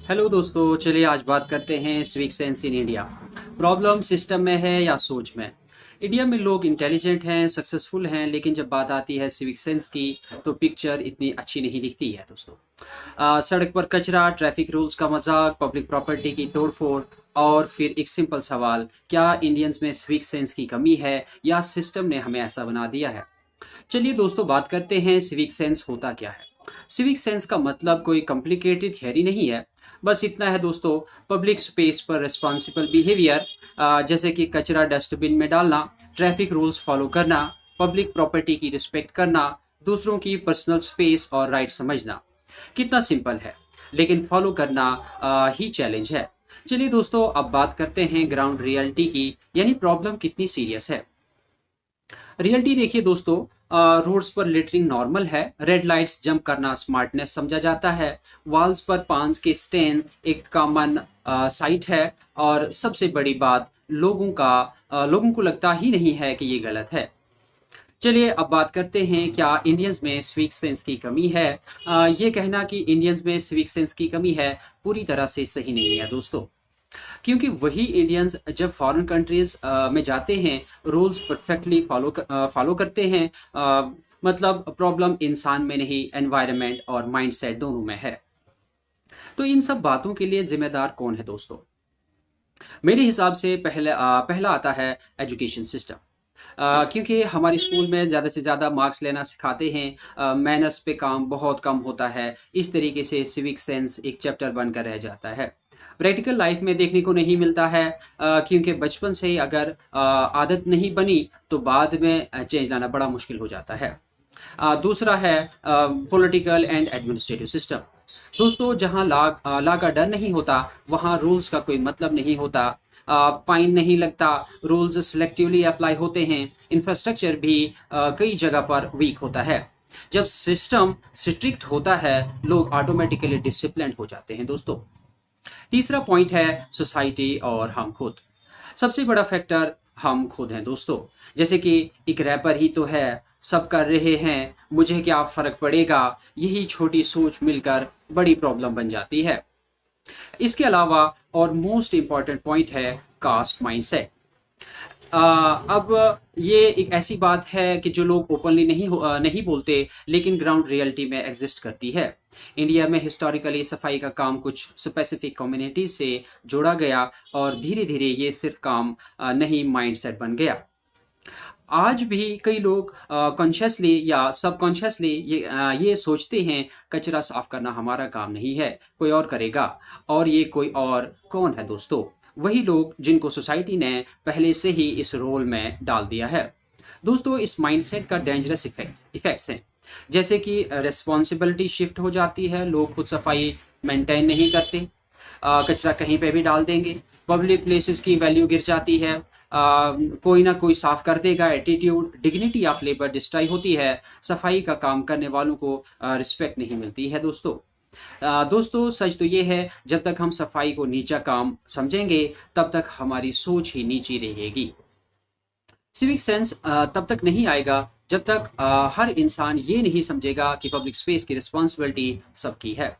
Hello दोस्तों, चलिए आज बात करते हैं civic sense in India. Problem system में है या सोच में? इंडिया में लोग इंटेलिजेंट हैं, सक्सेसफुल हैं, लेकिन जब बात आती है सिविक सेंस की तो पिक्चर इतनी अच्छी नहीं दिखती है दोस्तों। सड़क पर कचरा, ट्रैफिक रूल्स का मजाक, पब्लिक प्रॉपर्टी की तोड़फोड़ और फिर एक सिंपल सवाल, क्या इंडियंस में सिविक सेंस की कमी है या सिस्टम ने हमें ऐसा बना दिया है? चलिए दोस्तों, बात करते हैं सिविक सेंस होता क्या है। सिविक सेंस का मतलब कोई कॉम्प्लिकेटेड थियरी नहीं है। बस इतना है दोस्तों, पब्लिक स्पेस पर रिस्पॉन्सिबल बिहेवियर, जैसे कि कचरा डस्टबिन में डालना, ट्रैफिक रूल्स फॉलो करना, पब्लिक प्रॉपर्टी की रिस्पेक्ट करना, दूसरों की पर्सनल स्पेस और राइट समझना। कितना सिंपल है, लेकिन फॉलो करना ही चैलेंज है। चलिए दोस्तों, अब बात करते हैं ग्राउंड रियलिटी की, यानी प्रॉब्लम कितनी सीरियस है। रियलिटी देखिए दोस्तों, रोड्स पर लिटरिंग नॉर्मल है, रेड लाइट्स जंप करना स्मार्टनेस समझा जाता है, वॉल्स पर पांस के स्टेन एक कॉमन साइट है, और सबसे बड़ी बात, लोगों को लगता ही नहीं है कि ये गलत है। चलिए अब बात करते हैं, क्या इंडियंस में सिविक सेंस की कमी है? ये कहना कि इंडियंस में सिविक सेंस की कमी है पूरी तरह से सही नहीं है दोस्तों, क्योंकि वही इंडियंस जब फॉरेन कंट्रीज में जाते हैं, रूल्स परफेक्टली फॉलो करते हैं। मतलब प्रॉब्लम इंसान में नहीं, एनवायरनमेंट और माइंडसेट दोनों में है। तो इन सब बातों के लिए जिम्मेदार कौन है दोस्तों? मेरे हिसाब से पहला आता है एजुकेशन सिस्टम। क्योंकि हमारे स्कूल में ज़्यादा से ज़्यादा मार्क्स लेना सिखाते हैं, मैनर्स पे काम बहुत कम होता है। इस तरीके से सिविक सेंस एक चैप्टर बनकर रह जाता है, प्रैक्टिकल लाइफ में देखने को नहीं मिलता है। क्योंकि बचपन से ही अगर आदत नहीं बनी तो बाद में चेंज लाना बड़ा मुश्किल हो जाता है। दूसरा है पॉलिटिकल एंड एडमिनिस्ट्रेटिव सिस्टम। दोस्तों, जहां लॉ का डर नहीं होता, वहां रूल्स का कोई मतलब नहीं होता, फाइन नहीं लगता, रूल्स सिलेक्टिवली अप्लाई होते हैं, इंफ्रास्ट्रक्चर भी कई जगह पर वीक होता है। जब सिस्टम स्ट्रिक्ट होता है, लोग ऑटोमेटिकली डिसिप्लिन हो जाते हैं दोस्तों। तीसरा पॉइंट है सोसाइटी और हम खुद। सबसे बड़ा फैक्टर हम खुद हैं दोस्तों। जैसे कि एक रैपर ही तो है, सब कर रहे हैं, मुझे क्या फर्क पड़ेगा, यही छोटी सोच मिलकर बड़ी प्रॉब्लम बन जाती है। इसके अलावा और मोस्ट इंपॉर्टेंट पॉइंट है कास्ट माइंडसेट। अब ये एक ऐसी बात है कि जो लोग ओपनली नहीं बोलते, लेकिन ग्राउंड रियलिटी में एग्जिस्ट करती है। इंडिया में हिस्टोरिकली सफाई का काम कुछ स्पेसिफिक कम्युनिटी से जोड़ा गया, और धीरे धीरे ये सिर्फ काम नहीं, माइंडसेट बन गया। आज भी कई लोग कॉन्शियसली या सबकॉन्शियसली ये सोचते हैं, कचरा साफ करना हमारा काम नहीं है, कोई और करेगा। और ये कोई और कौन है दोस्तों? वही लोग जिनको सोसाइटी ने पहले से ही इस रोल में डाल दिया है। दोस्तों, इस माइंडसेट का डेंजरस इफेक्ट्स हैं, जैसे कि रिस्पॉन्सिबिलिटी शिफ्ट हो जाती है, लोग खुद सफाई मेंटेन नहीं करते, कचरा कहीं पे भी डाल देंगे, पब्लिक प्लेसेस की वैल्यू गिर जाती है, कोई ना कोई साफ कर देगा, attitude, dignity of labour destroy होती है, सफाई का काम करने वालों को रिस्पेक्ट नहीं मिलती है दोस्तों। दोस्तों, सच तो ये है, जब तक हम सफाई को नीचा काम समझेंगे, तब तक हमारी सोच ही नीची रहेगी। सिविक सेंस तब तक नहीं आएगा जब तक हर इंसान ये नहीं समझेगा कि पब्लिक स्पेस की रिस्पॉन्सिबिलिटी सबकी है।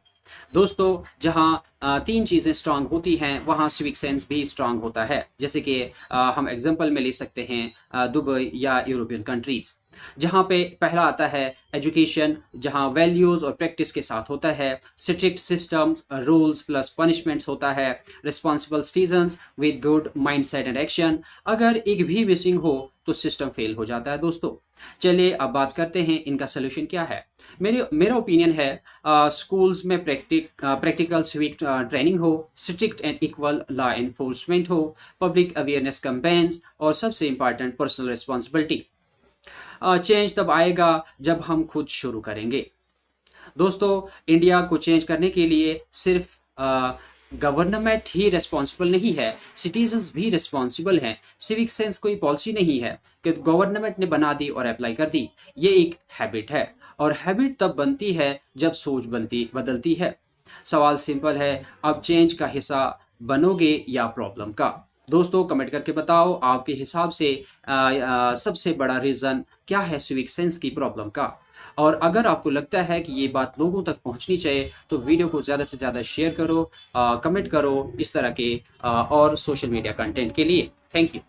दोस्तों, जहाँ तीन चीज़ें स्ट्रांग होती हैं, वहाँ सिविक सेंस भी स्ट्रांग होता है। जैसे कि हम एग्जांपल में ले सकते हैं दुबई या यूरोपियन कंट्रीज, जहाँ पे पहला आता है एजुकेशन, जहाँ वैल्यूज़ और प्रैक्टिस के साथ होता है, strict systems, rules plus punishments होता है, responsible citizens with good mindset and action. अगर एक भी मिसिंग हो तो सिस्टम फेल हो जाता है दोस्तों। चलिए अब बात करते हैं इनका सोल्यूशन क्या है। मेरा ओपिनियन है, स्कूल्स में प्रैक्टिकल सिविक ट्रेनिंग हो, strict and equal law enforcement हो, पब्लिक अवेयरनेस कैंपेन्स, और सबसे इंपॉर्टेंट पर्सनल रिस्पॉन्सिबिलिटी। चेंज तब आएगा जब हम खुद शुरू करेंगे। दोस्तों, इंडिया को चेंज करने के लिए सिर्फ गवर्नमेंट ही रिस्पॉन्सिबल नहीं है, सिटीजन्स भी रिस्पॉन्सिबल हैं। सिविक सेंस कोई पॉलिसी नहीं है कि गवर्नमेंट ने बना दी और अप्लाई कर दी, ये एक हैबिट है, और हैबिट तब बनती है जब सोच बदलती है। सवाल सिंपल है, अब चेंज का हिस्सा बनोगे या प्रॉब्लम का? दोस्तों, कमेंट करके बताओ आपके हिसाब से सबसे बड़ा रीज़न क्या है सिविक सेंस की प्रॉब्लम का। और अगर आपको लगता है कि ये बात लोगों तक पहुंचनी चाहिए तो वीडियो को ज़्यादा से ज़्यादा शेयर करो, कमेंट करो इस तरह के और सोशल मीडिया कंटेंट के लिए। Thank you.